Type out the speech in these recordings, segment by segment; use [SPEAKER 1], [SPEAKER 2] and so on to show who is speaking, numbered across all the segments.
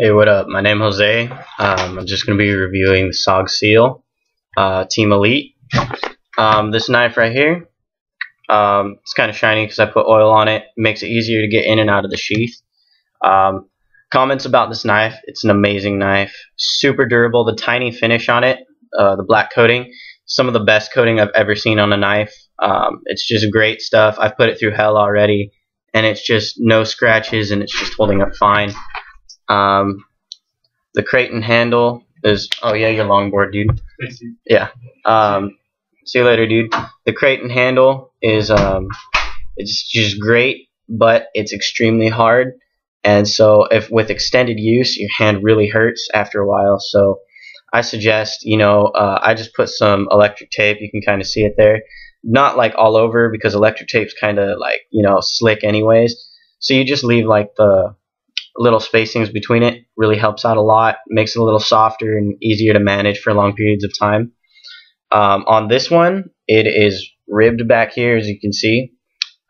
[SPEAKER 1] Hey, what up? My name is Jose. I'm just going to be reviewing the SOG Seal Team Elite. This knife right here, it's kind of shiny because I put oil on it. It makes it easier to get in and out of the sheath. Comments about this knife: it's an amazing knife, super durable. The tiny finish on it, the black coating, some of the best coating I've ever seen on a knife. It's just great stuff. I've put it through hell already, and it's just no scratches, and it's just holding up fine. The Creighton handle is, oh yeah, your longboard, dude.
[SPEAKER 2] Thank you.
[SPEAKER 1] Yeah. See you later, dude. The Creighton handle is, it's just great, but it's extremely hard. And so if with extended use, your hand really hurts after a while. So I suggest, I just put some electric tape. You can kind of see it there. Not like all over, because electric tape's kind of like, slick anyways. So you just leave like the little spacings between it. Really helps out a lot. Makes it a little softer and easier to manage for long periods of time. On this one, it is ribbed back here, as you can see.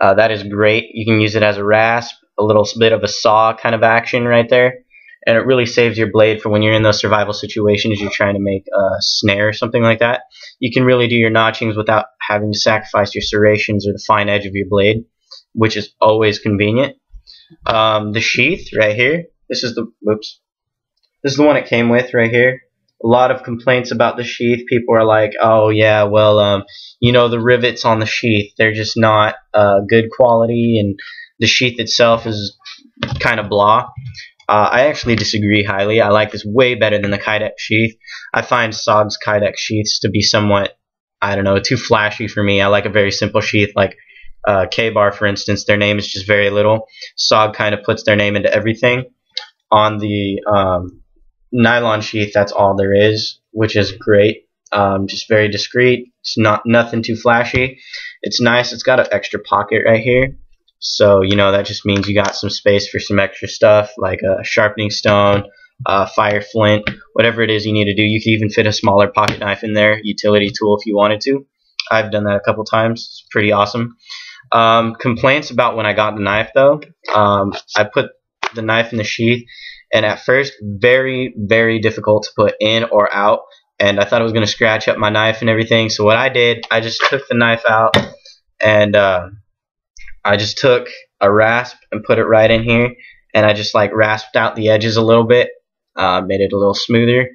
[SPEAKER 1] That is great. You can use it as a rasp, a little bit of a saw kind of action right there, and it really saves your blade for when you're in those survival situations. You're trying to make a snare or something like that. You can really do your notchings without having to sacrifice your serrations or the fine edge of your blade, which is always convenient. The sheath right here, this is the one it came with right here. A lot of complaints about the sheath. People are like, oh yeah, well, the rivets on the sheath, they're just not good quality, and the sheath itself is kind of blah. I actually disagree highly. I like this way better than the Kydex sheath. I find SOG's Kydex sheaths to be somewhat, I don't know, too flashy for me. I like a very simple sheath, like K-Bar, for instance. Their name is just very little. SOG kind of puts their name into everything. On the nylon sheath, that's all there is, which is great. Just very discreet. It's nothing too flashy. It's nice. It's got an extra pocket right here, so that just means you got some space for some extra stuff like a sharpening stone, fire flint, whatever it is you need to do. You could even fit a smaller pocket knife in there, utility tool, if you wanted to. I've done that a couple times. It's pretty awesome. Complaints about when I got the knife though. I put the knife in the sheath, and at first very, very difficult to put in or out, and I thought it was going to scratch up my knife and everything. So what I did, I just took the knife out, and I just took a rasp and put it right in here, and I just like rasped out the edges a little bit, made it a little smoother,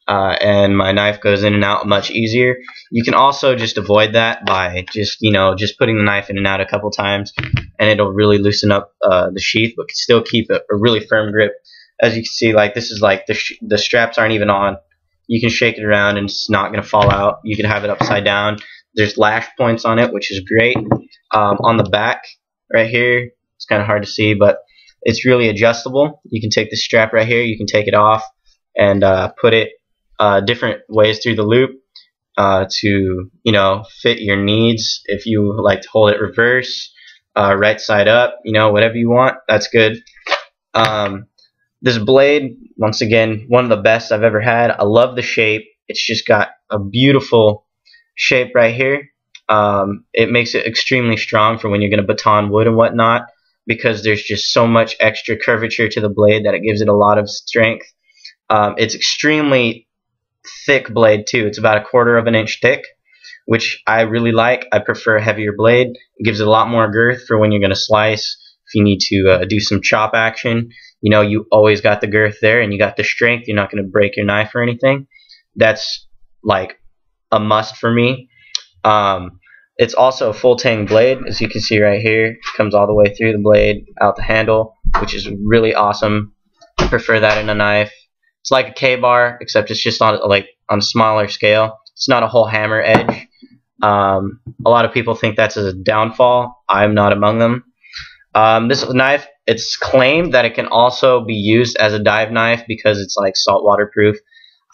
[SPEAKER 1] and my knife goes in and out much easier. You can also just avoid that by just putting the knife in and out a couple times, and it'll really loosen up the sheath, but still keep a really firm grip. As you can see, like this is like the straps aren't even on. You can shake it around and it's not going to fall out. You can have it upside down. There's lash points on it, which is great. On the back right here, it's kind of hard to see, but it's really adjustable. You can take the strap right here, you can take it off and put it different ways through the loop to fit your needs. If you like to hold it reverse, right side up, whatever you want, that's good. This blade, once again, one of the best I've ever had. I love the shape. It's just got a beautiful shape right here. It makes it extremely strong for when you're going to baton wood and whatnot, because there's just so much extra curvature to the blade that it gives it a lot of strength. It's extremely thick blade too. It's about 1/4 of an inch thick, which I really like. I prefer a heavier blade. It gives it a lot more girth for when you're going to slice. If you need to do some chop action, you always got the girth there, and you got the strength. You're not going to break your knife or anything. That's like a must for me. It's also a full tang blade, as you can see right here. It comes all the way through the blade, out the handle, which is really awesome. I prefer that in a knife. It's like a K-bar, except it's just on a smaller scale. It's not a whole hammer edge. A lot of people think that's a downfall. I'm not among them. This knife, it's claimed that it can also be used as a dive knife because it's like saltwater proof.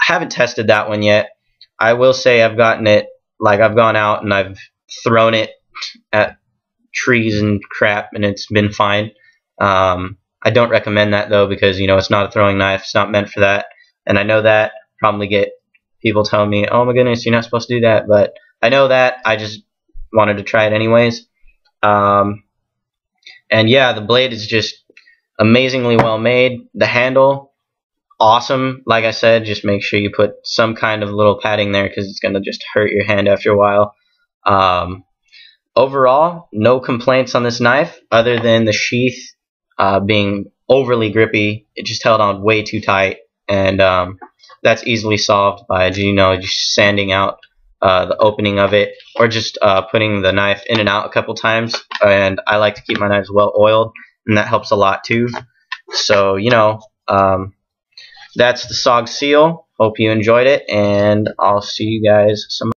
[SPEAKER 1] I haven't tested that one yet. I will say I've gotten it, like I've gone out and I've thrown it at trees and crap, and it's been fine. I don't recommend that though, because it's not a throwing knife. It's not meant for that, and I know that. Probably get people telling me, oh my goodness, you're not supposed to do that, but I know that. I just wanted to try it anyways. And yeah, the blade is just amazingly well made. The handle, awesome. Like I said, just make sure you put some kind of little padding there because it's gonna just hurt your hand after a while. Overall, no complaints on this knife other than the sheath being overly grippy. It just held on way too tight, and that's easily solved by just sanding out the opening of it, or just putting the knife in and out a couple times. And I like to keep my knives well oiled, and that helps a lot too. So that's the SOG Seal. Hope you enjoyed it, and I'll see you guys some